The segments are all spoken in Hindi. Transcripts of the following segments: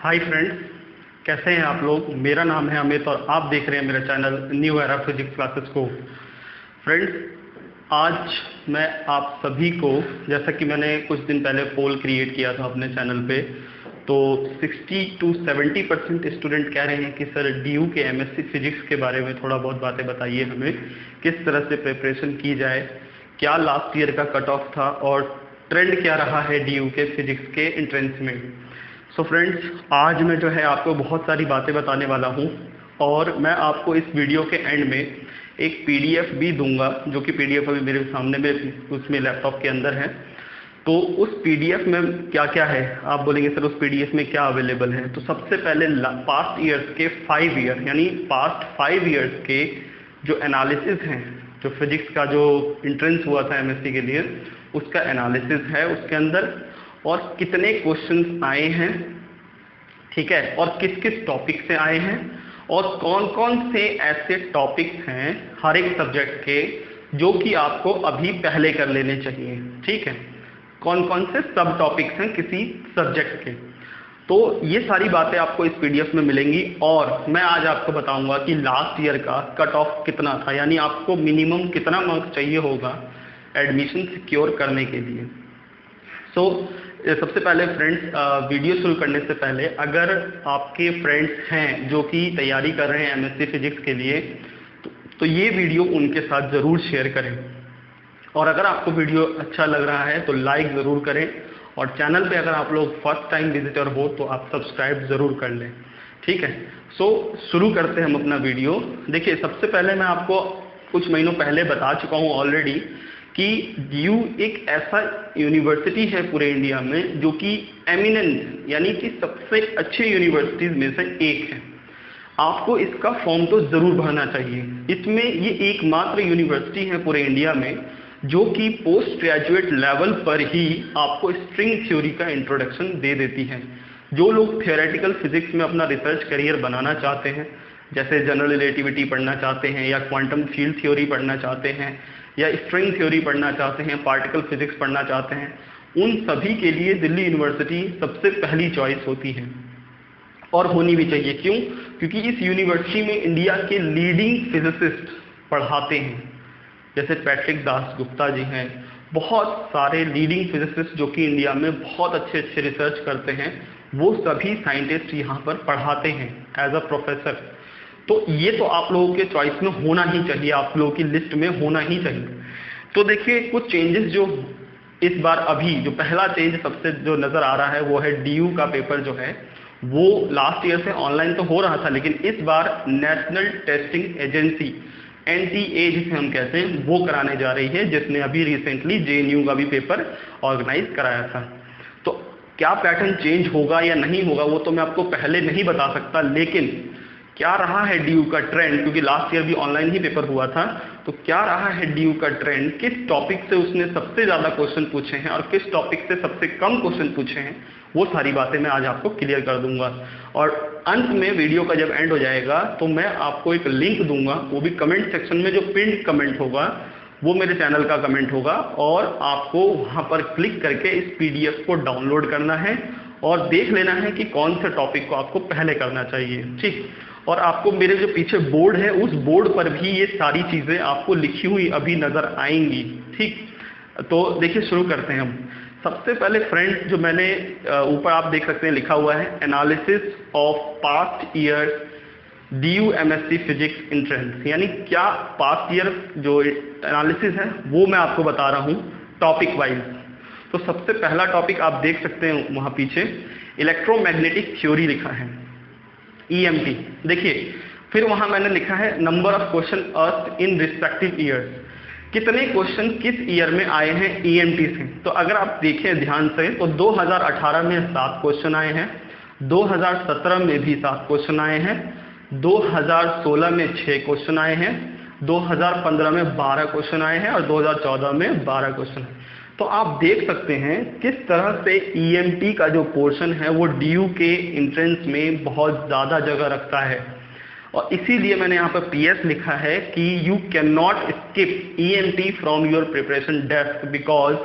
हाय फ्रेंड्स, कैसे हैं आप लोग। मेरा नाम है अमित और आप देख रहे हैं मेरा channel new era physics classes को। फ्रेंड्स, आज मैं आप सभी को, जैसा कि मैंने कुछ दिन पहले पोल क्रिएट किया था अपने चैनल पे, तो 60 to 70% स्टूडेंट कह रहे हैं कि सर DU के MSc फिजिक्स के बारे में थोड़ा बहुत बातें बताइए हमें, किस तरह से प्रिपरेशन की जाए, क्या लास्ट ईयर का कट ऑफ था और ट्रेंड क्या रहा है DU के फिजिक्स के एंट्रेंस में। सो फ्रेंड्स, आज मैं जो है आपको बहुत सारी बातें बताने वाला हूँ और मैं आपको इस वीडियो के एंड में एक PDF भी दूंगा, जो कि PDF अभी मेरे सामने में उसमें लैपटॉप के अंदर है। तो उस PDF में क्या क्या है, आप बोलेंगे सर उस PDF में क्या अवेलेबल है। तो सबसे पहले पास्ट ईयर्स के 5 ईयर यानी पास्ट 5 ईयर्स के जो एनालिसिस हैं, जो फिजिक्स का जो एंट्रेंस हुआ था MSc के लिए, उसका एनालिसिस है उसके अंदर, और कितने क्वेश्चंस आए हैं, ठीक है, और किस किस टॉपिक से आए हैं, और कौन कौन से ऐसे टॉपिक्स हैं हर एक सब्जेक्ट के जो कि आपको अभी पहले कर लेने चाहिए। ठीक है, कौन कौन से सब टॉपिक्स हैं किसी सब्जेक्ट के। तो ये सारी बातें आपको इस PDF में मिलेंगी और मैं आज आपको बताऊंगा कि लास्ट ईयर का कट ऑफ कितना था, यानी आपको मिनिमम कितना मार्क्स चाहिए होगा एडमिशन सिक्योर करने के लिए। सबसे पहले फ्रेंड्स, वीडियो शुरू करने से पहले अगर आपके फ्रेंड्स हैं जो कि तैयारी कर रहे हैं MSc फिजिक्स के लिए, तो ये वीडियो उनके साथ ज़रूर शेयर करें, और अगर आपको वीडियो अच्छा लग रहा है तो लाइक ज़रूर करें, और चैनल पे अगर आप लोग फर्स्ट टाइम विजिटर हो तो आप सब्सक्राइब ज़रूर कर लें। ठीक है, शुरू करते हैं हम अपना वीडियो। देखिए, सबसे पहले मैं आपको कुछ महीनों पहले बता चुका हूँ ऑलरेडी कि DU एक ऐसा यूनिवर्सिटी है पूरे इंडिया में जो कि एमिनेंट यानी कि सबसे अच्छे यूनिवर्सिटीज़ में से एक है। आपको इसका फॉर्म तो ज़रूर भरना चाहिए। इसमें ये एकमात्र यूनिवर्सिटी है पूरे इंडिया में जो कि पोस्ट ग्रेजुएट लेवल पर ही आपको स्ट्रिंग थ्योरी का इंट्रोडक्शन दे देती है। जो लोग थियोरेटिकल फिजिक्स में अपना रिसर्च करियर बनाना चाहते हैं, जैसे जनरल रिलेटिविटी पढ़ना चाहते हैं या क्वांटम फील्ड थ्योरी पढ़ना चाहते हैं या स्ट्रिंग थ्योरी पढ़ना चाहते हैं, पार्टिकल फिजिक्स पढ़ना चाहते हैं, उन सभी के लिए दिल्ली यूनिवर्सिटी सबसे पहली चॉइस होती है और होनी भी चाहिए। क्यों? क्योंकि इस यूनिवर्सिटी में इंडिया के लीडिंग फिजिसिस्ट पढ़ाते हैं, जैसे पैट्रिक दास गुप्ता जी हैं, बहुत सारे लीडिंग फिजिसिस्ट जो कि इंडिया में बहुत अच्छे अच्छे रिसर्च करते हैं, वो सभी साइंटिस्ट यहाँ पर पढ़ाते हैं एज अ प्रोफेसर। तो ये तो आप लोगों के चॉइस में होना ही चाहिए, आप लोगों की लिस्ट में होना ही चाहिए। तो देखिए, कुछ चेंजेस जो इस बार अभी जो पहला चेंज सबसे जो नज़र आ रहा है वो है DU का पेपर जो है वो लास्ट ईयर से ऑनलाइन तो हो रहा था, लेकिन इस बार नेशनल टेस्टिंग एजेंसी NTA जिसे हम कहते हैं वो कराने जा रही है, जिसने अभी रिसेंटली JNU का भी पेपर ऑर्गेनाइज कराया था। तो क्या पैटर्न चेंज होगा या नहीं होगा वो तो मैं आपको पहले नहीं बता सकता, लेकिन क्या रहा है DU का ट्रेंड, क्योंकि लास्ट ईयर भी ऑनलाइन ही पेपर हुआ था, तो क्या रहा है DU का ट्रेंड, किस टॉपिक से उसने सबसे ज़्यादा क्वेश्चन पूछे हैं और किस टॉपिक से सबसे कम क्वेश्चन पूछे हैं, वो सारी बातें मैं आज आपको क्लियर कर दूंगा। और अंत में वीडियो का जब एंड हो जाएगा तो मैं आपको एक लिंक दूंगा, वो भी कमेंट सेक्शन में, जो पिन कमेंट होगा वो मेरे चैनल का कमेंट होगा, और आपको वहाँ पर क्लिक करके इस PDF को डाउनलोड करना है और देख लेना है कि कौन से टॉपिक को आपको पहले करना चाहिए। ठीक, और आपको मेरे जो पीछे बोर्ड है उस बोर्ड पर भी ये सारी चीज़ें आपको लिखी हुई अभी नज़र आएंगी। ठीक, तो देखिए शुरू करते हैं हम। सबसे पहले फ्रेंड्स, जो मैंने ऊपर आप देख सकते हैं लिखा हुआ है analysis of past year DU MSc physics entrance, यानी क्या पास्ट ईयर जो एनालिसिस है वो मैं आपको बता रहा हूँ टॉपिक वाइज। तो सबसे पहला टॉपिक आप देख सकते हैं वहाँ पीछे इलेक्ट्रोमैग्नेटिक थ्योरी लिखा है, EMT। देखिए, फिर वहाँ मैंने लिखा है number of question asked in respective years, कितने क्वेश्चन किस ईयर में आए हैं EMT से। तो अगर आप देखें ध्यान से तो 2018 में 7 क्वेश्चन आए हैं, 2017 में भी 7 क्वेश्चन आए हैं, 2016 में 6 क्वेश्चन आए हैं, 2015 में 12 क्वेश्चन आए हैं और 2014 में 12 क्वेश्चन। तो आप देख सकते हैं किस तरह से EMT का जो पोर्शन है वो DU के एंट्रेंस में बहुत ज़्यादा जगह रखता है, और इसीलिए मैंने यहाँ पर PS लिखा है कि you can not skip EMT from your preparation desk because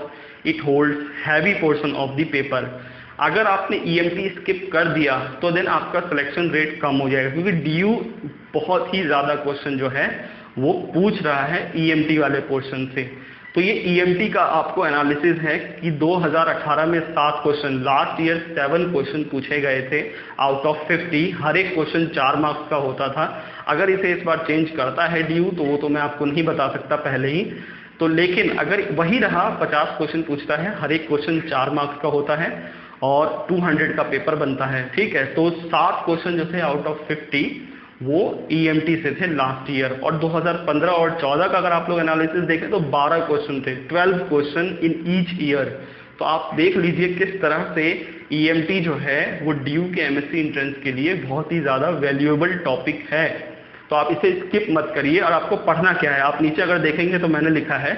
it holds heavy portion of the paper. अगर आपने ईएमटी स्किप कर दिया तो देन आपका सिलेक्शन रेट कम हो जाएगा, क्योंकि डीयू बहुत ही ज़्यादा क्वेश्चन जो है वो पूछ रहा है ईएमटी वाले पोर्शन से। तो ये ईएमटी का आपको एनालिसिस है कि 2018 में 7 क्वेश्चन, लास्ट ईयर 7 क्वेश्चन पूछे गए थे आउट ऑफ 50, हर एक क्वेश्चन 4 मार्क्स का होता था। अगर इसे इस बार चेंज करता है डीयू तो वो तो मैं आपको नहीं बता सकता पहले ही, तो लेकिन अगर वही रहा 50 क्वेश्चन पूछता है, हर एक क्वेश्चन 4 मार्क्स का होता है और 200 का पेपर बनता है, ठीक है। तो 7 क्वेश्चन जो थे आउट ऑफ 50 वो ईएमटी से थे लास्ट ईयर, और 2015 और 14 का अगर आप लोग एनालिसिस देखें तो 12 क्वेश्चन थे, 12 क्वेश्चन इन ईच ईयर। तो आप देख लीजिए किस तरह से ईएमटी जो है वो डीयू के एमएससी एंट्रेंस के लिए बहुत ही ज़्यादा वैल्यूएबल टॉपिक है। तो आप इसे स्किप मत करिए। और आपको पढ़ना क्या है, आप नीचे अगर देखेंगे तो मैंने लिखा है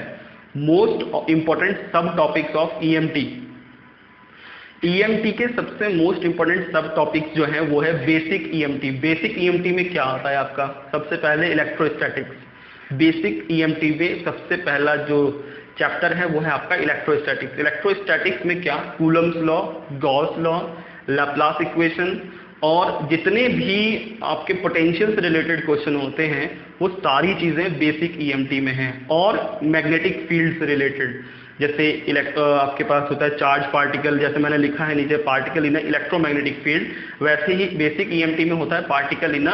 मोस्ट इंपॉर्टेंट सब टॉपिक्स ऑफ ईएमटी। ईएमटी के सबसे मोस्ट इंपॉर्टेंट सब टॉपिक्स जो है वो है बेसिक ईएमटी। बेसिक ईएमटी में क्या आता है आपका, सबसे पहले इलेक्ट्रोस्टैटिक्स। बेसिक ईएमटी में सबसे पहला जो चैप्टर है वो है आपका इलेक्ट्रोस्टैटिक्स। इलेक्ट्रोस्टैटिक्स में क्या, Coulomb's law, Gauss law, Laplace equation और जितने भी आपके पोटेंशियल से रिलेटेड क्वेश्चन होते हैं वो सारी चीज़ें बेसिक ईएमटी में हैं। और मैग्नेटिक फील्ड से रिलेटेड, जैसे आपके पास होता है चार्ज पार्टिकल, जैसे मैंने लिखा है नीचे पार्टिकल इन इलेक्ट्रोमैग्नेटिक फील्ड, वैसे ही बेसिक ईएमटी में होता है पार्टिकल इन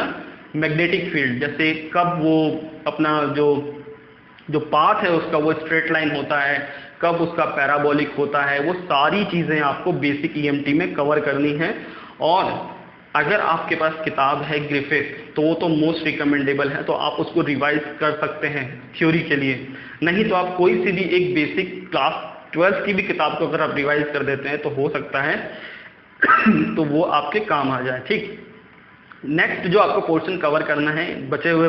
मैग्नेटिक फील्ड। जैसे कब वो अपना जो पाथ है उसका वो स्ट्रेट लाइन होता है, कब उसका पैराबोलिक होता है, वो सारी चीज़ें आपको बेसिक ईएमटी में कवर करनी है। और अगर आपके पास किताब है ग्रिफिथ तो वो तो मोस्ट रिकमेंडेबल है, तो आप उसको रिवाइज कर सकते हैं थ्योरी के लिए। नहीं तो आप कोई सी भी एक बेसिक क्लास 12 की भी किताब को अगर आप रिवाइज कर देते हैं तो हो सकता है तो वो आपके काम आ जाए, ठीक। नेक्स्ट जो आपको पोर्शन कवर करना है बचे हुए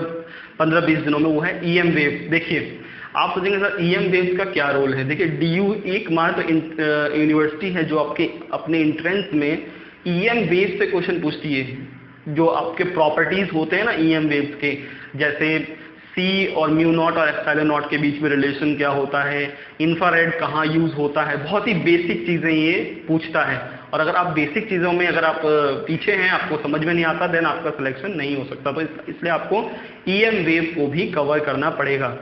15-20 दिनों में वो है ईएम वेव्स। देखिए आप सोचेंगे सर ईएम वेव्स का क्या रोल है। देखिए डीयू एकमात्र यूनिवर्सिटी है जो आपके अपने एंट्रेंस में ईएम वेव से क्वेश्चन पूछती है। जो आपके प्रॉपर्टीज होते हैं ना ईएम वेव्स के, जैसे सी और म्यू नॉट और एप्सिलॉन नॉट के बीच में रिलेशन क्या होता है, इंफ्रारेड कहाँ यूज होता है, बहुत ही बेसिक चीज़ें ये पूछता है। और अगर आप बेसिक चीज़ों में अगर आप पीछे हैं, आपको समझ में नहीं आता, देन आपका सिलेक्शन नहीं हो सकता। तो इसलिए आपको ईएम वेव को भी कवर करना पड़ेगा।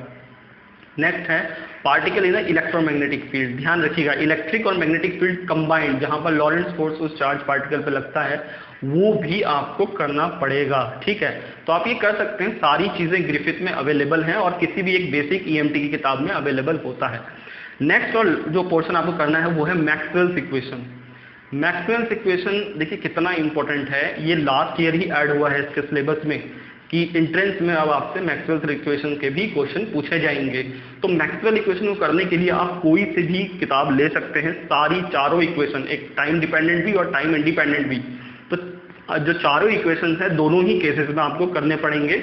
नेक्स्ट है पार्टिकल इन इलेक्ट्रोमैग्नेटिक फील्ड। ध्यान रखिएगा इलेक्ट्रिक और मैग्नेटिक फील्ड कंबाइंड, जहां पर लॉरेंट्ज फोर्स उस चार्ज पार्टिकल पे लगता है वो भी आपको करना पड़ेगा, ठीक है। तो आप ये कर सकते हैं, सारी चीजें ग्रिफिथ में अवेलेबल हैं और किसी भी एक बेसिक ईएमटी की किताब में अवेलेबल होता है। नेक्स्ट और जो पोर्शन आपको करना है वो है मैक्सवेल्स इक्वेशन। मैक्सवेल्स इक्वेशन देखिए कितना इंपॉर्टेंट है, ये लास्ट ईयर ही ऐड हुआ है इसके सिलेबस में कि एंट्रेंस में अब आपसे मैक्सवेल इक्वेशन के भी क्वेश्चन पूछे जाएंगे। तो मैक्सवेल इक्वेशन को करने के लिए आप कोई से भी किताब ले सकते हैं, सारी चारों इक्वेशन, एक टाइम डिपेंडेंट भी और टाइम इंडिपेंडेंट भी। तो जो चारों इक्वेशन है दोनों ही केसेस में आपको करने पड़ेंगे।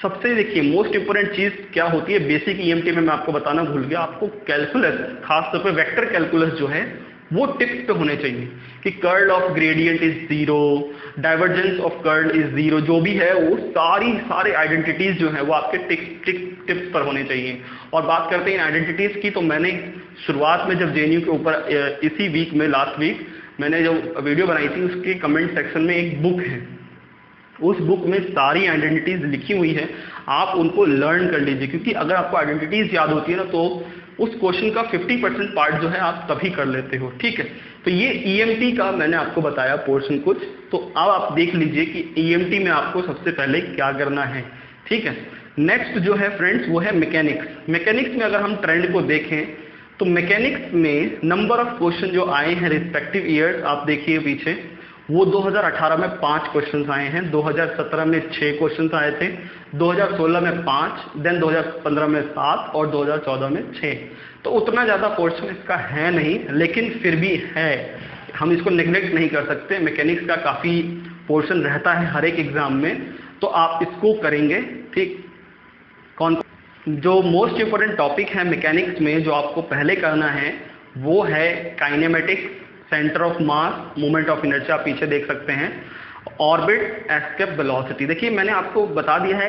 सबसे देखिए मोस्ट इंपोर्टेंट चीज क्या होती है बेसिक ईएमटी में, मैं आपको बताना भूल गया, आपको कैलकुलस, खासतौर पर वेक्टर कैलकुलस जो है वो टिप्स पे होने चाहिए कि curl of gradient is 0, divergence of curl is 0, जो भी है वो सारे आइडेंटिटीज जो है वो आपके टिप्स पर होने चाहिए। और बात करते हैं आइडेंटिटीज की, तो मैंने शुरुआत में जब जेएनयू के ऊपर इसी वीक में, लास्ट वीक मैंने जो वीडियो बनाई थी उसके कमेंट सेक्शन में एक बुक है, उस बुक में सारी आइडेंटिटीज लिखी हुई है, आप उनको लर्न कर लीजिए। क्योंकि अगर आपको आइडेंटिटीज याद होती है ना तो उस क्वेश्चन का 50% पार्ट जो है आप तभी कर लेते हो, ठीक है। तो ये ईएमटी का मैंने आपको बताया पोर्शन कुछ, तो अब आप देख लीजिए कि ईएमटी में आपको सबसे पहले क्या करना है, ठीक है। नेक्स्ट जो है फ्रेंड्स वो है मैकेनिक्स। मैकेनिक्स में अगर हम ट्रेंड को देखें तो मैकेनिक्स में नंबर ऑफ क्वेश्चन जो आए हैं रिस्पेक्टिव ईयर्स, आप देखिए पीछे, वो 2018 में 5 क्वेश्चन आए हैं, 2017 में 6 क्वेश्चन आए थे, 2016 में 5, देन 2015 में 7 और 2014 में 6। तो उतना ज़्यादा पोर्शन इसका है नहीं, लेकिन फिर भी है, हम इसको नेग्लेक्ट नहीं कर सकते। मैकेनिक्स का काफ़ी पोर्शन रहता है हर एक एग्जाम में, तो आप इसको करेंगे, ठीक। जो मोस्ट इंपोर्टेंट टॉपिक है मैकेनिक्स में जो आपको पहले करना है वो है kinematics, centre of mass, moment of inertia, आप पीछे देख सकते हैं। Orbit, escape, velocity. देखिए मैंने आपको बता दिया है,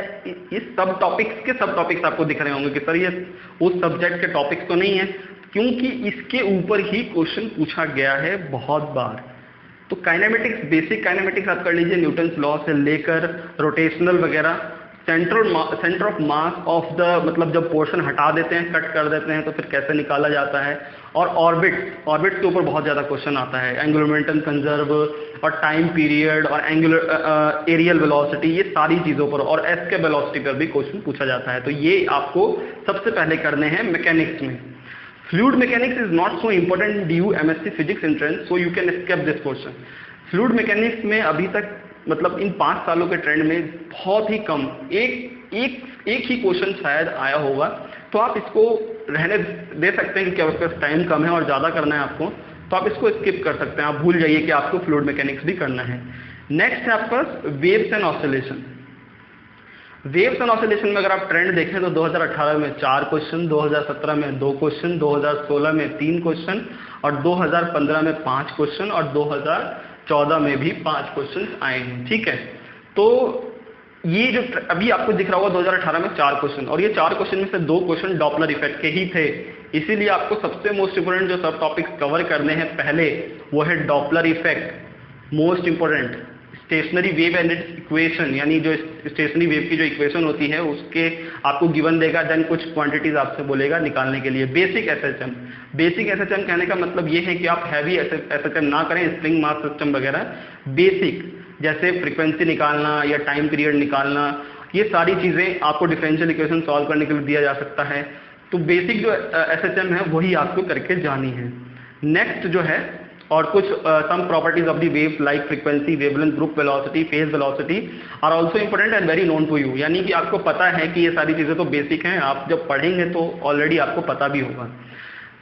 इस सब टॉपिक्स आपको दिख रहे होंगे कि सर ये उस सब्जेक्ट के टॉपिक्स तो नहीं है, क्योंकि इसके ऊपर ही क्वेश्चन पूछा गया है बहुत बार। तो काइनेमेटिक्स, बेसिक काइनेमेटिक्स आप कर लीजिए, न्यूटन्स लॉ से लेकर रोटेशनल वगैरह, centre of mass of the, मतलब जब पोर्शन हटा देते हैं, कट कर देते हैं तो फिर कैसे निकाला जाता है, और ऑर्बिट के ऊपर बहुत ज़्यादा क्वेश्चन आता है, एंगुलर मोमेंटम कंजर्व और टाइम पीरियड और एंगुलर एरियल वेलोसिटी, ये सारी चीज़ों पर, और एस के वेलोसिटी पर भी क्वेश्चन पूछा जाता है। तो ये आपको सबसे पहले करने हैं मैकेनिक्स में। Fluid mechanics is not so important due MSc physics entrance, so you can skip this question. Fluid mechanics में अभी तक, मतलब इन 5 सालों के ट्रेंड में बहुत ही कम, एक ही क्वेश्चन शायद आया होगा, तो आप इसको रहने दे सकते हैं कि आपके पास टाइम कम है और ज़्यादा करना है आपको, तो आप इसको स्किप कर सकते हैं, आप भूल जाइए कि आपको फ्लूइड मैकेनिक्स भी करना है। नेक्स्ट है आपका waves and oscillation. Waves and oscillation में अगर आप ट्रेंड देखें तो 2018 में 4 क्वेश्चन, 2017 में 2 क्वेश्चन, 2016 में 3 क्वेश्चन, और 2015 में 5 क्वेश्चन, और 2014 में भी 5 क्वेश्चन आए हैं। ठीक है, तो ये जो अभी आपको दिख रहा होगा 2018 में 4 क्वेश्चन, और ये 4 क्वेश्चन में से 2 क्वेश्चन डॉपलर इफेक्ट के ही थे, इसीलिए आपको सबसे मोस्ट इंपोर्टेंट जो सब टॉपिक्स कवर करने हैं पहले, वो है Doppler effect, most important, stationary wave and it's equation, यानी जो स्टेशनरी वेव की जो इक्वेशन होती है उसके आपको गिवन देगा, देन कुछ क्वांटिटीज आपसे बोलेगा निकालने के लिए। बेसिक एसएचएम, बेसिक एसएचएम कहने का मतलब ये है कि आप हैवी एसएचएम ना करें, स्प्रिंग मास सिस्टम वगैरह, बेसिक जैसे फ्रीक्वेंसी निकालना या टाइम पीरियड निकालना, ये सारी चीज़ें आपको डिफरेंशियल इक्वेशन सॉल्व करने के लिए दिया जा सकता है। तो बेसिक जो एसएचएम है वही आपको करके जानी है। नेक्स्ट जो है, और कुछ some properties of the wave like frequency, wavelength, group velocity, phase velocity are also important and very known to you, यानी कि आपको पता है कि ये सारी चीज़ें तो बेसिक हैं, आप जब पढ़ेंगे तो ऑलरेडी आपको पता भी होगा।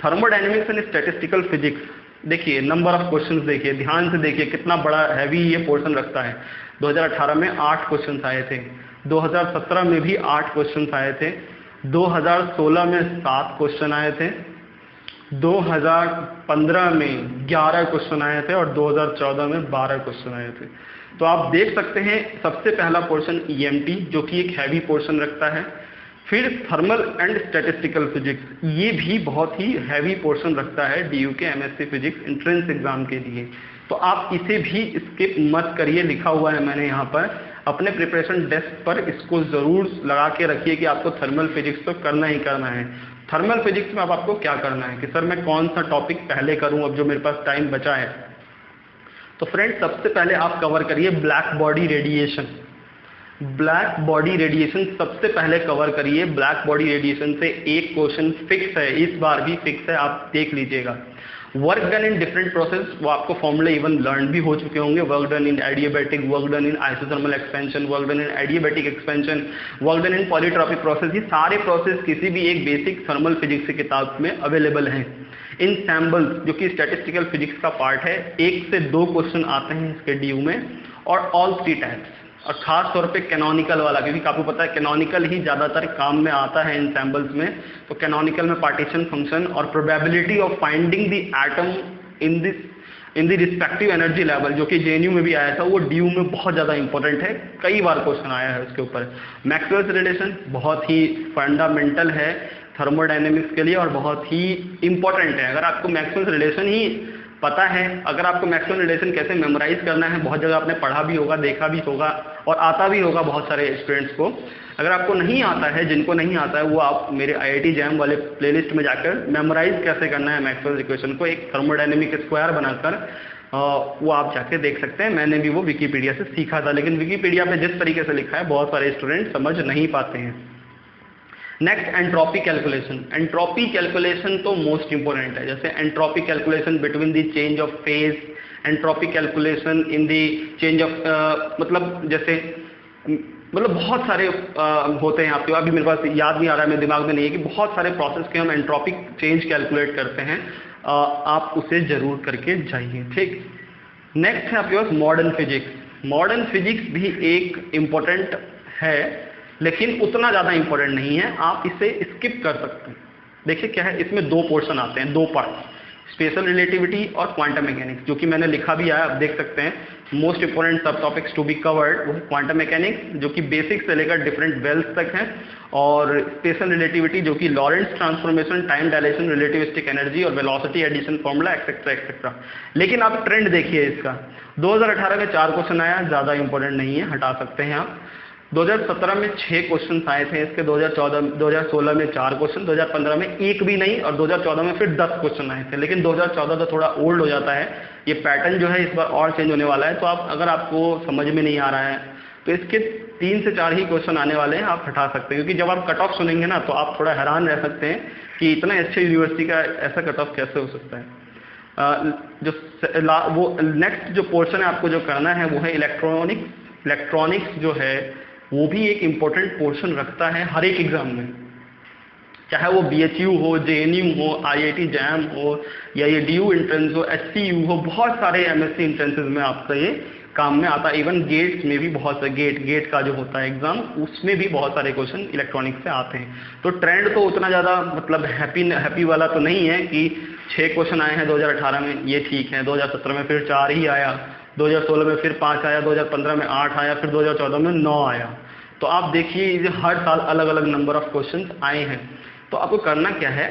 थर्मोडायनेमिक्स एंड स्टैटिस्टिकल फिजिक्स, देखिए नंबर ऑफ क्वेश्चंस देखिए, ध्यान से देखिए कितना बड़ा हैवी ये पोर्शन रखता है। 2018 में 8 क्वेश्चंस आए थे, 2017 में भी 8 क्वेश्चंस आए थे, 2016 में 7 क्वेश्चन आए थे, 2015 में 11 क्वेश्चन आए थे, और 2014 में 12 क्वेश्चन आए थे। तो आप देख सकते हैं सबसे पहला पोर्शन ईएमटी, जो कि एक हैवी पोर्शन रखता है, फिर थर्मल एंड स्टैटिस्टिकल फिजिक्स, ये भी बहुत ही हैवी पोर्शन रखता है डीयू के एमएससी फिजिक्स एंट्रेंस एग्जाम के लिए। तो आप इसे भी स्किप मत करिए, लिखा हुआ है मैंने यहाँ पर, अपने प्रिपरेशन डेस्क पर इसको ज़रूर लगा के रखिए कि आपको थर्मल फिजिक्स तो करना ही करना है। थर्मल फिजिक्स में अब आपको क्या करना है कि सर मैं कौन सा टॉपिक पहले करूं, अब जो मेरे पास टाइम बचा है। तो फ्रेंड्स सबसे पहले आप कवर करिए black body radiation. Black body radiation सबसे पहले कवर करिए। ब्लैक बॉडी रेडिएशन से एक क्वेश्चन फिक्स है, इस बार भी फिक्स है, आप देख लीजिएगा। Work done in different process, वो आपको फॉर्मूले इवन लर्न भी हो चुके होंगे। Work done in adiabatic, work done in isothermal expansion, work done in adiabatic expansion, work done in polytropic process, ये सारे प्रोसेस किसी भी एक बेसिक थर्मल फिजिक्स की किताब में अवेलेबल हैं। इन सैम्बल्स, जो कि स्टैटिस्टिकल फिजिक्स का पार्ट है, 1 से 2 क्वेश्चन आते हैं इसके डीयू में, और ऑल 3 टाइप्स, और खास तौर पे कैनोनिकल वाला, क्योंकि आपको पता है कैनोनिकल ही ज़्यादातर काम में आता है इन सैम्बल्स में। तो कैनोनिकल में पार्टीशन फंक्शन और probability of finding the atom in the respective energy level, जो कि जेएनयू में भी आया था, वो डीयू में बहुत ज़्यादा इंपॉर्टेंट है, कई बार क्वेश्चन आया है उसके ऊपर। मैक्सवेल्स रिलेशन बहुत ही फंडामेंटल है थर्मोडायनेमिक्स के लिए और बहुत ही इंपॉर्टेंट है। अगर आपको मैक्सवेल्स रिलेशन ही पता है, अगर आपको मैक्सवेल रिलेशन कैसे मेमोराइज करना है, बहुत जगह आपने पढ़ा भी होगा, देखा भी होगा और आता भी होगा बहुत सारे स्टूडेंट्स को। अगर आपको नहीं आता है, जिनको नहीं आता है, वो आप मेरे IIT जैम वाले प्लेलिस्ट में जाकर मेमोराइज कैसे करना है मैक्सवेल इक्वेशन को एक थर्मोडायनेमिक स्क्वायर बनाकर, वो आप जाके देख सकते हैं। मैंने भी वो विकीपीडिया से सीखा था, लेकिन विकीपीडिया पे जिस तरीके से लिखा है बहुत सारे स्टूडेंट समझ नहीं पाते हैं। Next entropy calculation. Entropy calculation तो मोस्ट इंपोर्टेंट है, जैसे entropy calculation between the change of phase, entropy calculation in the change of मतलब जैसे मतलब बहुत सारे होते हैं आपके, अभी मेरे पास याद नहीं आ रहा है, मेरे दिमाग में नहीं है कि बहुत सारे प्रोसेस के हम एंट्रोपी चेंज कैलकुलेट करते हैं, आप उसे जरूर करके जाइए। ठीक, नेक्स्ट है आपके पास मॉडर्न फिजिक्स। मॉडर्न फिजिक्स भी एक इम्पोर्टेंट है, लेकिन उतना ज़्यादा इंपॉर्टेंट नहीं है, आप इसे स्किप कर सकते हैं। देखिए क्या है, इसमें 2 पोर्शन आते हैं, 2 पार्ट, स्पेशल रिलेटिविटी और क्वांटम मैकेनिक्स, जो कि मैंने लिखा भी है, आप देख सकते हैं। मोस्ट इंपोर्टेंट सब टॉपिक्स टू बी कवर्ड वो है क्वांटम मैकेनिक्स, जो कि बेसिक से लेकर डिफरेंट वेल्स तक है, और स्पेशल रिलेटिविटी जो कि Lorentz transformation, time dilation, relativistic energy और velocity addition formula etcetera etcetera. लेकिन आप ट्रेंड देखिए इसका, 2018 में 4 क्वेश्चन आया, ज़्यादा इंपॉर्टेंट नहीं है, हटा सकते हैं आप। 2017 में 6 क्वेश्चन आए थे इसके, 2016 में 4 क्वेश्चन, 2015 में 1 भी नहीं, और 2014 में फिर 10 क्वेश्चन आए थे। लेकिन 2014 तो थोड़ा ओल्ड हो जाता है, ये पैटर्न जो है इस बार और चेंज होने वाला है। तो आप अगर आपको समझ में नहीं आ रहा है तो इसके 3 से 4 ही क्वेश्चन आने वाले हैं, आप हटा सकते हैं। क्योंकि जब आप कट ऑफ सुनेंगे ना तो आप थोड़ा हैरान रह सकते हैं कि इतना अच्छे यूनिवर्सिटी का ऐसा कट ऑफ कैसे हो सकता है। वो नेक्स्ट जो पोर्शन है आपको जो करना है वो है इलेक्ट्रॉनिक्स। इलेक्ट्रॉनिक्स जो है वो भी एक इम्पोर्टेंट पोर्शन रखता है हर एक एग्जाम में, चाहे वो BHU हो, JNU हो, IIT जैम हो, या ये DU एंट्रेंस हो, HCU हो, बहुत सारे MSc एंट्रेंसेज में आपका ये काम में आता है। इवन गेट्स में भी बहुत सारे गेट का जो होता है एग्जाम, उसमें भी बहुत सारे क्वेश्चन इलेक्ट्रॉनिक्स से आते हैं। तो ट्रेंड तो उतना ज़्यादा मतलब हैप्पी वाला तो नहीं है कि 6 क्वेश्चन आए हैं 2018 में, ये ठीक है। 2017 में फिर 4 ही आया, 2016 में फिर 5 आया, 2015 में 8 आया, फिर 2014 में 9 आया। तो आप देखिए हर साल अलग अलग नंबर ऑफ क्वेश्चंस आए हैं। तो आपको करना क्या है,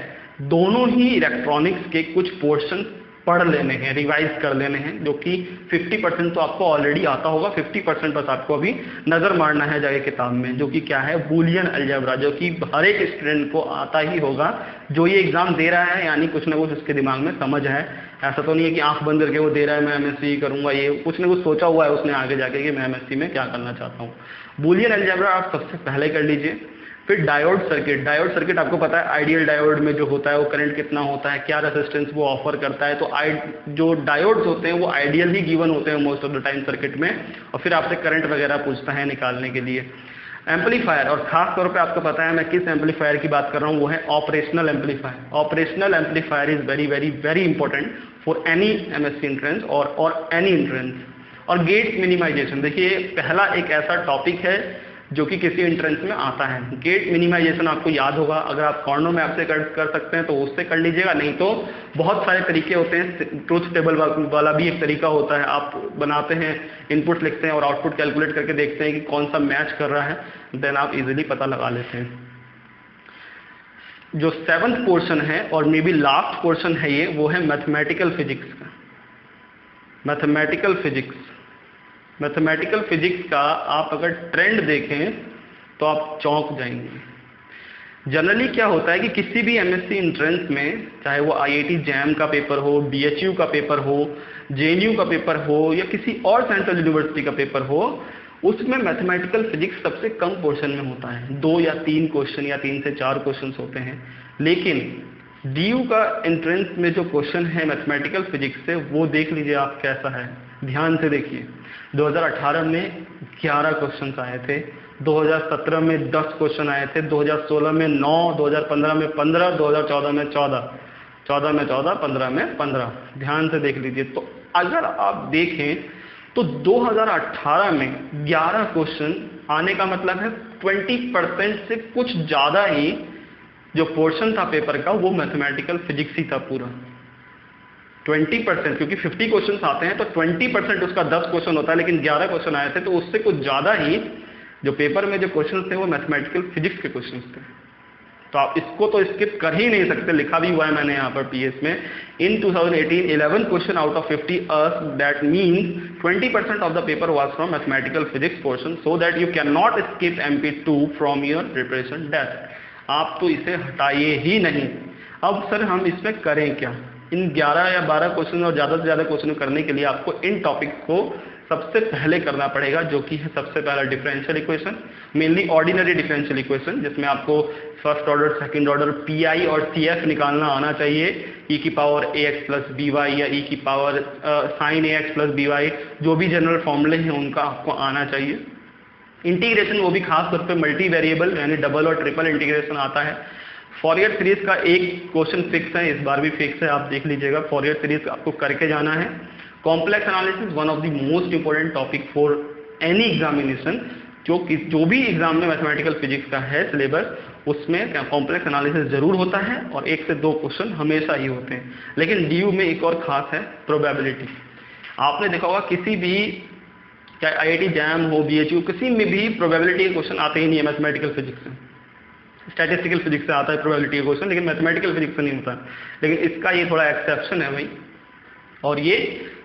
दोनों ही इलेक्ट्रॉनिक्स के कुछ पोर्शन पढ़ लेने हैं, रिवाइज कर लेने हैं, जो कि 50% तो आपको ऑलरेडी आता होगा, 50% बस आपको अभी नज़र मारना है जाके किताब में, जो कि क्या है, बूलियन अलजेब्रा, जो कि हर एक स्टूडेंट को आता ही होगा जो ये एग्जाम दे रहा है, यानी कुछ ना कुछ उसके दिमाग में समझ है। ऐसा तो नहीं है कि आंख बंद करके वो दे रहा है मैं MSc करूंगा, ये कुछ ना कुछ सोचा हुआ है उसने आगे जाके कि मैं MSc में क्या करना चाहता हूँ। बूलियन अलजेब्रा आप सबसे पहले कर लीजिए। फिर डायोड सर्किट, डायोड सर्किट आपको पता है आइडियल डायोड में जो होता है वो करंट कितना होता है, क्या रेजिस्टेंस वो ऑफर करता है। तो जो डायोड्स होते हैं वो आइडियल ही गिवन होते हैं most of the time circuit में, और फिर आपसे करंट वगैरह पूछता है निकालने के लिए। एम्पलीफायर, और खास तौर पे आपको पता है मैं किस एम्पलीफायर की बात कर रहा हूँ, वो है operational amplifier. Operational amplifier is very very very important for any MSc entrance और एनी एंट्रेंस। और गेट्स मिनिमाइजेशन, देखिए पहला एक ऐसा टॉपिक है जो कि किसी एंट्रेंस में आता है। गेट मिनिमाइजेशन आपको याद होगा, अगर आप कॉर्नो मैप से कर सकते हैं तो उससे कर लीजिएगा, नहीं तो बहुत सारे तरीके होते हैं। ट्रूथ टेबल वाला भी एक तरीका होता है, आप बनाते हैं, इनपुट लिखते हैं और आउटपुट कैलकुलेट करके देखते हैं कि कौन सा मैच कर रहा है, देन आप इजीली पता लगा लेते हैं। जो 7th पोर्शन है और मे बी लास्ट पोर्शन है ये, वो है मैथमेटिकल फिजिक्स का। मैथमेटिकल फिजिक्स का आप अगर ट्रेंड देखें तो आप चौंक जाएंगे। जनरली क्या होता है कि किसी भी MSc एंट्रेंस में, चाहे वो IIT जैम का पेपर हो, BHU का पेपर हो, JNU का पेपर हो, या किसी और सेंट्रल यूनिवर्सिटी का पेपर हो, उसमें मैथमेटिकल फिजिक्स सबसे कम पोर्शन में होता है। 2 या 3 क्वेश्चन या 3 से 4 क्वेश्चन होते हैं। लेकिन DU का एंट्रेंस में जो क्वेश्चन है मैथमेटिकल फिजिक्स से, वो देख लीजिए आप कैसा है, ध्यान से देखिए। 2018 में 11 क्वेश्चन आए थे, 2017 में 10 क्वेश्चन आए थे, 2016 में 9, 2015 में 15, 2014 में 14, 14 में 14, 15 में 15। ध्यान से देख लीजिए। तो अगर आप देखें तो 2018 में 11 क्वेश्चन आने का मतलब है 20% से कुछ ज़्यादा ही जो पोर्शन था पेपर का वो मैथमेटिकल फिजिक्स ही था पूरा। 20%, क्योंकि 50 क्वेश्चन आते हैं तो 20% उसका 10 क्वेश्चन होता है, लेकिन 11 क्वेश्वन आए थे तो उससे कुछ ज़्यादा ही जो पेपर में जो क्वेश्चन थे वो मैथमेटिकल फिजिक्स के क्वेश्चन थे। तो आप इसको तो स्किप कर ही नहीं सकते, लिखा भी हुआ है मैंने यहाँ पर PS में। इन 2018 11 question out of 50 that means 20% of the paper was from mathematical physics portion, so that you can not skip MP2 from your preparation desk. आप तो इसे हटाइए ही नहीं। अब सर हम इसमें करें क्या? इन 11 या 12 क्वेश्चन और ज़्यादा से ज़्यादा क्वेश्चन करने के लिए आपको इन टॉपिक्स को सबसे पहले करना पड़ेगा, जो कि है सबसे पहला differential equation, mainly ordinary differential equation, जिसमें आपको first order, second order, PI और CF निकालना आना चाहिए। e की पावर ax प्लस by या e की power sin ax plus by, जो भी जनरल फॉर्मूले हैं उनका आपको आना चाहिए। इंटीग्रेशन, वो भी खास तौर पे मल्टी वेरिएबल यानी डबल और ट्रिपल इंटीग्रेशन आता है। फॉरियर सीरीज का एक क्वेश्चन फिक्स है, इस बार भी फिक्स है, आप देख लीजिएगा। फॉरियर सीरीज आपको करके जाना है। Complex analysis, one of the most important topic for any examination, जो भी एग्जाम में मैथमेटिकल फिजिक्स का है सिलेबस, उसमें कॉम्प्लेक्स एनालिसिस जरूर होता है और 1 से 2 क्वेश्चन हमेशा ही होते हैं। लेकिन DU में एक और खास है, प्रोबेबिलिटी। आपने देखा होगा किसी भी, चाहे IIT जैम हो, BHU, किसी में भी प्रोबेबिलिटी के क्वेश्चन आते ही नहीं है मैथमेटिकल फिजिक्स से। स्टैटिस्टिकल फिजिक्स से आता है प्रोबेबिलिटी का क्वेश्चन, लेकिन मैथमेटिकल फिजिक्स से नहीं होता। लेकिन इसका ये थोड़ा एक्सेप्शन है भाई, और ये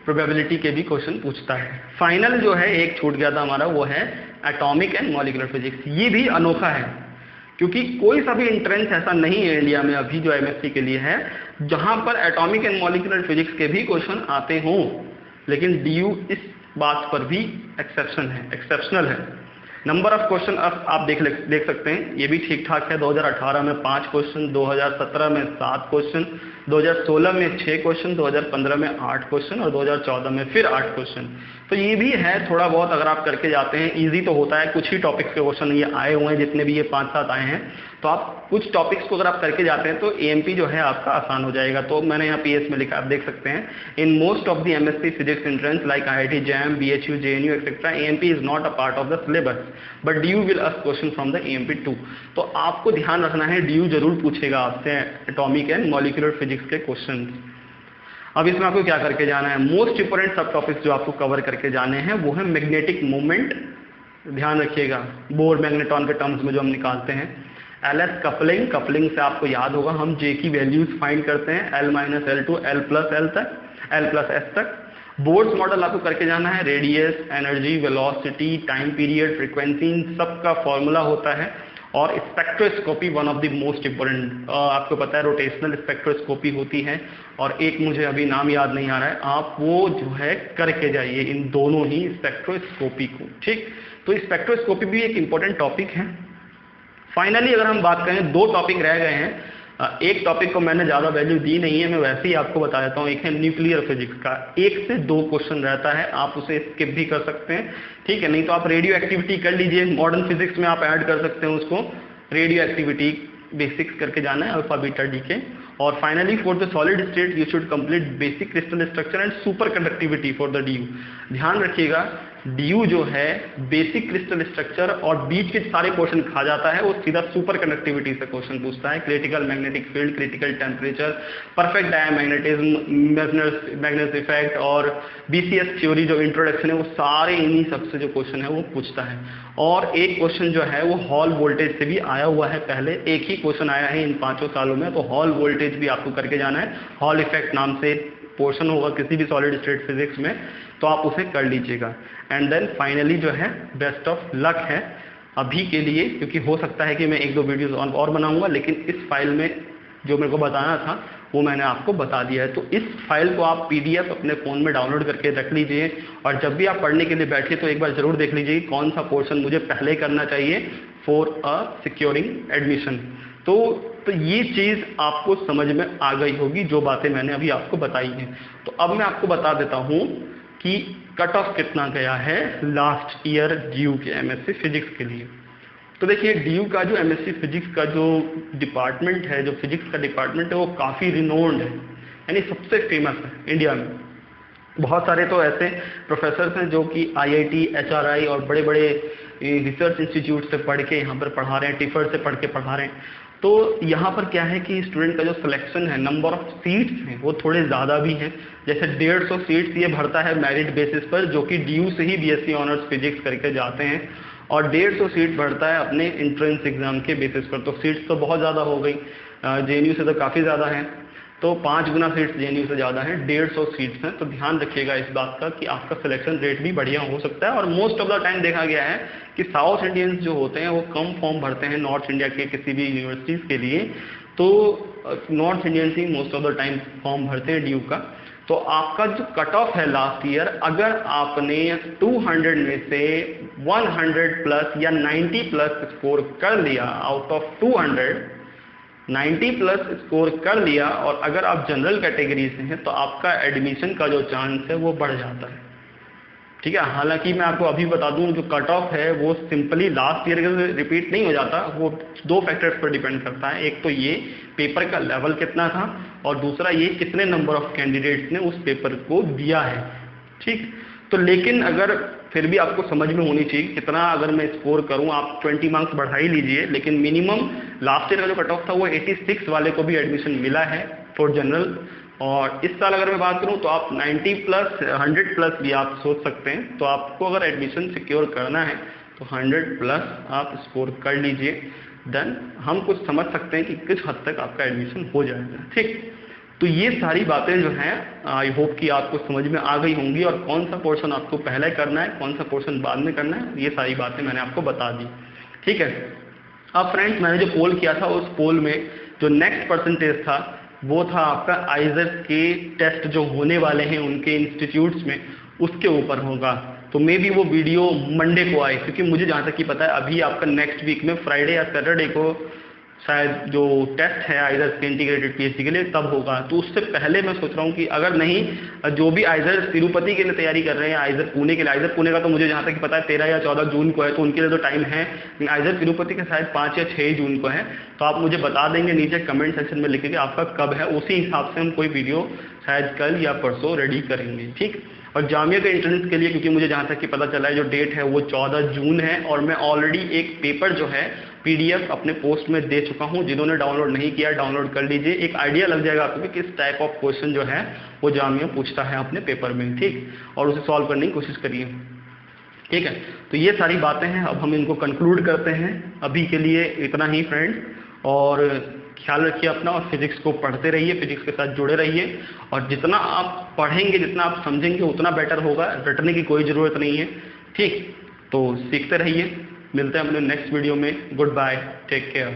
प्रोबेबिलिटी के भी क्वेश्चन पूछता है। फाइनल जो है एक छूट गया था हमारा, वो है एटॉमिक एंड मॉलिक्यूलर फिजिक्स। ये भी अनोखा है, क्योंकि कोई सा भी एंट्रेंस ऐसा नहीं है इंडिया में अभी जो MSc के लिए है जहां पर एटॉमिक एंड मॉलिक्यूलर फिजिक्स के भी क्वेश्चन आते हों। लेकिन DU इस बात पर भी एक्सेप्शनल है। नंबर ऑफ क्वेश्चन आप देख सकते हैं, ये भी ठीक ठाक है। 2018 में 5 क्वेश्चन, 2017 में 7 क्वेश्चन, 2016 में 6 क्वेश्चन, 2015 में 8 क्वेश्चन और 2014 में फिर 8 क्वेश्चन। तो ये भी है थोड़ा बहुत अगर आप करके जाते हैं, इजी तो होता है। कुछ ही टॉपिक्स के क्वेश्चन ये आए हुए हैं, जितने भी ये 5-7 आए हैं, तो आप कुछ टॉपिक्स को अगर आप करके जाते हैं तो AMP जो है आपका आसान हो जाएगा। तो मैंने यहाँ PS में लिखा, आप देख सकते हैं, in most of the MSc physics entrance like IIT jam, BHU, JNU etcetera, AMP is not a part of the syllabus but DU will ask question from the AMP 2। तो आपको ध्यान रखना है, DU जरूर पूछेगा आपसे एटॉमिक एंड मॉलिक्यूलर फिजिक्स के क्वेश्चन। अब इसमें आपको क्या करके जाना है, मोस्ट इंपोर्टेंट सब टॉपिक्स जो आपको कवर करके जाने हैं वो है मैग्नेटिक मोमेंट, ध्यान रखिएगा, बोर मैग्नेटॉन के टर्म्स में जो हम निकालते हैं। LS कपलिंग से आपको याद होगा हम J की वैल्यूज फाइंड करते हैं, L - L to L+S तक। बोर्ड्स मॉडल आपको करके जाना है, radius, energy, velocity, time period, frequency, सबका फॉर्मूला होता है। और spectroscopy one of the most important, आपको पता है रोटेशनल स्पेक्ट्रोस्कोपी होती है, और एक मुझे अभी नाम याद नहीं आ रहा है, आप वो जो है करके जाइए इन दोनों ही स्पेक्ट्रोस्कोपी को, ठीक। तो स्पेक्ट्रोस्कोपी भी एक इंपॉर्टेंट टॉपिक है। फाइनली अगर हम बात करें, 2 टॉपिक रह गए हैं। एक टॉपिक को मैंने ज़्यादा वैल्यू दी नहीं है, मैं वैसे ही आपको बता देता हूँ। एक है न्यूक्लियर फिजिक्स का, 1 से 2 क्वेश्चन रहता है, आप उसे स्किप भी कर सकते हैं, ठीक है। नहीं तो आप रेडियो एक्टिविटी कर लीजिए, मॉडर्न फिजिक्स में आप ऐड कर सकते हैं उसको। रेडियो एक्टिविटी बेसिक्स करके जाना है, अल्फा बीटा डीके। और finally for the solid state you should complete basic crystal structure and super conductivity for the DU। ध्यान रखिएगा, DU जो है बेसिक क्रिस्टल स्ट्रक्चर और बीच के सारे क्वेश्चन खा जाता है, वो सीधा सुपर कंडक्टिविटी से क्वेश्चन पूछता है। Critical magnetic field, critical temperature, perfect diamagnetism, मैग्नेस effect और BCS थ्योरी जो इंट्रोडक्शन है, वो सारे इन्हीं सबसे जो क्वेश्चन है वो पूछता है। और एक क्वेश्चन जो है वो हॉल वोल्टेज से भी आया हुआ है, पहले एक ही क्वेश्चन आया है इन 5 सालों में, तो हॉल वोल्टेज भी आपको करके जाना है। हॉल इफेक्ट नाम से पोर्शन होगा किसी भी सॉलिड स्टेट फिजिक्स में, तो आप उसे कर लीजिएगा। एंड देन फाइनली जो है बेस्ट ऑफ लक है अभी के लिए, क्योंकि हो सकता है कि मैं 1-2 वीडियोस और बनाऊंगा, लेकिन इस फाइल में जो मेरे को बताना था वो मैंने आपको बता दिया है। तो इस फाइल को आप PDF अपने फ़ोन में डाउनलोड करके रख लीजिए, और जब भी आप पढ़ने के लिए बैठे तो एक बार ज़रूर देख लीजिए कौन सा पोर्शन मुझे पहले करना चाहिए फॉर अ सिक्योरिंग एडमिशन। तो ये चीज़ आपको समझ में आ गई होगी, जो बातें मैंने अभी आपको बताई हैं। तो अब मैं आपको बता देता हूँ कि कट ऑफ कितना गया है लास्ट ईयर DU के MSc फिजिक्स के लिए। तो देखिए, DU का जो MSc फिजिक्स का जो डिपार्टमेंट है, जो फिजिक्स का डिपार्टमेंट है, वो काफ़ी रिनोन्ड है, यानी सबसे फेमस है इंडिया में। बहुत सारे तो ऐसे प्रोफेसर हैं जो कि IIT, HRI और बड़े बड़े रिसर्च इंस्टीट्यूट से पढ़ के यहाँ पर पढ़ा रहे हैं, टिफर से पढ़ के पढ़ा रहे हैं। तो यहाँ पर क्या है कि स्टूडेंट का जो सिलेक्शन है, नंबर ऑफ सीट्स हैं वो थोड़े ज़्यादा भी हैं। जैसे 150 सीट्स ये भरता है मेरिट बेसिस पर, जो कि DU से ही BSc ऑनर्स फिजिक्स करके जाते हैं, और 150 सीट भरता है अपने एंट्रेंस एग्जाम के बेसिस पर। तो सीट्स तो बहुत ज़्यादा हो गई, JNU से तो काफ़ी ज़्यादा है, तो 5 गुना सीट्स JNU से ज़्यादा हैं, 150 सीट्स हैं। तो ध्यान रखिएगा इस बात का कि आपका सिलेक्शन रेट भी बढ़िया हो सकता है। और मोस्ट ऑफ द टाइम देखा गया है कि साउथ इंडियंस जो होते हैं वो कम फॉर्म भरते हैं नॉर्थ इंडिया के किसी भी यूनिवर्सिटीज़ के लिए, तो north Indians he most of the time form भरते हैं DU का। तो आपका जो कट ऑफ है लास्ट ईयर, अगर आपने 200 में से 100 प्लस या 90 प्लस स्कोर कर लिया, आउट ऑफ 200 90 प्लस स्कोर कर लिया, और अगर आप जनरल कैटेगरी से हैं तो आपका एडमिशन का जो चांस है वो बढ़ जाता है, ठीक है। हालांकि मैं आपको अभी बता दूं, जो कट ऑफ है वो सिंपली लास्ट ईयर के रिपीट नहीं हो जाता, वो 2 फैक्टर्स पर डिपेंड करता है। एक तो ये पेपर का लेवल कितना था, और दूसरा ये कितने नंबर ऑफ कैंडिडेट्स ने उस पेपर को दिया है, ठीक। तो लेकिन अगर फिर भी आपको समझ में होनी चाहिए कितना अगर मैं स्कोर करूं, आप 20 मार्क्स बढ़ा ही लीजिए, लेकिन मिनिमम लास्ट ईयर का जो कट ऑफ था वो 86 वाले को भी एडमिशन मिला है फॉर जनरल। और इस साल अगर मैं बात करूं तो आप 90 प्लस 100 प्लस भी आप सोच सकते हैं। तो आपको अगर एडमिशन सिक्योर करना है तो 100 प्लस आप स्कोर कर लीजिए, देन हम कुछ समझ सकते हैं कि किस हद तक आपका एडमिशन हो जाएगा। ठीक, तो ये सारी बातें जो हैं आई होप कि आपको समझ में आ गई होंगी, और कौन सा पोर्शन आपको पहले करना है, कौन सा पोर्शन बाद में करना है, ये सारी बातें मैंने आपको बता दी। ठीक है, अब फ्रेंड्स मैंने जो पोल किया था उस पोल में जो नेक्स्ट परसेंटेज था वो था आपका आइजर के टेस्ट जो होने वाले हैं उनके इंस्टीट्यूट्स में, उसके ऊपर होगा। तो मे बी वो वीडियो मंडे को आए, क्योंकि मुझे जहाँ तक कि पता है अभी आपका नेक्स्ट वीक में फ्राइडे या सैटरडे को शायद जो टेस्ट है आइजर के इंटीग्रेटेड पीएचडी के लिए तब होगा। तो उससे पहले मैं सोच रहा हूँ कि अगर नहीं, जो भी आइजर तिरुपति के लिए तैयारी कर रहे हैं, आइजर पुणे के लिए, आइजर पुणे का तो मुझे जहाँ तक कि पता है 13 या 14 जून को है, तो उनके लिए तो टाइम है, लेकिन आइजर तिरुपति का शायद 5 या 6 जून को है। तो आप मुझे बता देंगे नीचे कमेंट सेक्शन में लिख के आपका कब है, उसी हिसाब से हम कोई वीडियो शायद कल या परसों रेडी करेंगे। ठीक, और जामिया के एंट्रेंस के लिए क्योंकि मुझे जहाँ तक कि पता चला है जो डेट है वो 14 जून है, और मैं ऑलरेडी एक पेपर जो है पीडीएफ अपने पोस्ट में दे चुका हूँ। जिन्होंने डाउनलोड नहीं किया डाउनलोड कर लीजिए, एक आइडिया लग जाएगा आपको कि किस टाइप ऑफ क्वेश्चन जो है वो जामिया पूछता है अपने पेपर में। ठीक, और उसे सॉल्व करने की कोशिश करिए। ठीक है, तो ये सारी बातें हैं, अब हम इनको कंक्लूड करते हैं। अभी के लिए इतना ही फ्रेंड्स, और ख्याल रखिए अपना, और फिजिक्स को पढ़ते रहिए, फिजिक्स के साथ जुड़े रहिए, और जितना आप पढ़ेंगे जितना आप समझेंगे उतना बेटर होगा, रटने की कोई ज़रूरत नहीं है। ठीक, तो सीखते रहिए, मिलते हैं अपने नेक्स्ट वीडियो में। Goodbye, take care.